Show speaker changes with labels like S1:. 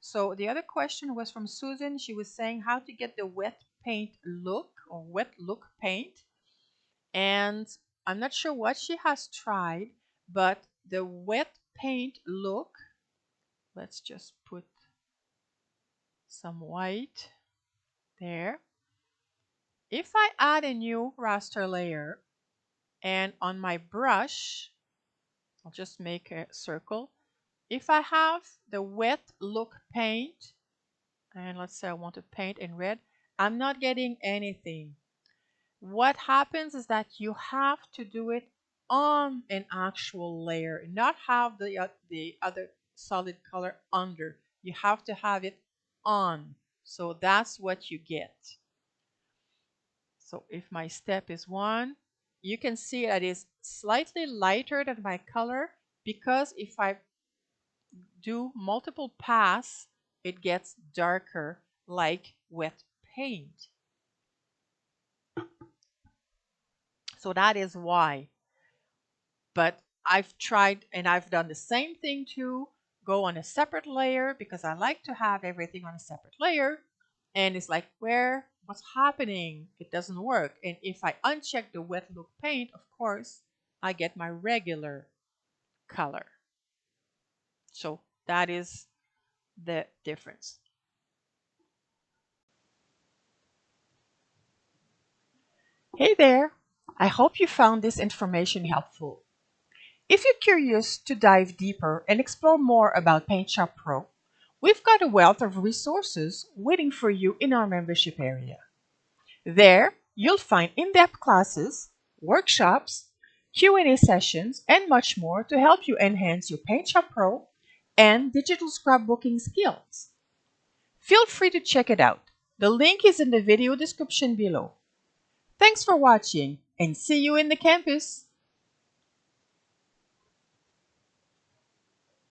S1: So the other question was from Susan. She was saying how to get the wet paint look or wet look paint. And I'm not sure what she has tried, but the wet paint look, let's just put some white there. If I add a new raster layer and on my brush, I'll just make a circle. If I have the wet look paint, and let's say I want to paint in red, I'm not getting anything. What happens is that you have to do it on an actual layer, not have the other solid color under. You have to have it on. So that's what you get. So if my step is 1, you can see that it's slightly lighter than my color, because if I do multiple pass, it gets darker like wet paint. So that is why. But I've tried and I've done the same thing too. Go on a separate layer because I like to have everything on a separate layer. And it's like, what's happening? It doesn't work. And if I uncheck the wet look paint, of course, I get my regular color. So that is the difference. Hey there! I hope you found this information helpful. If you're curious to dive deeper and explore more about PaintShop Pro, we've got a wealth of resources waiting for you in our membership area. There, you'll find in-depth classes, workshops, Q&A sessions, and much more to help you enhance your PaintShop Pro and digital scrapbooking skills. Feel free to check it out. The link is in the video description below. Thanks for watching and see you in the campus!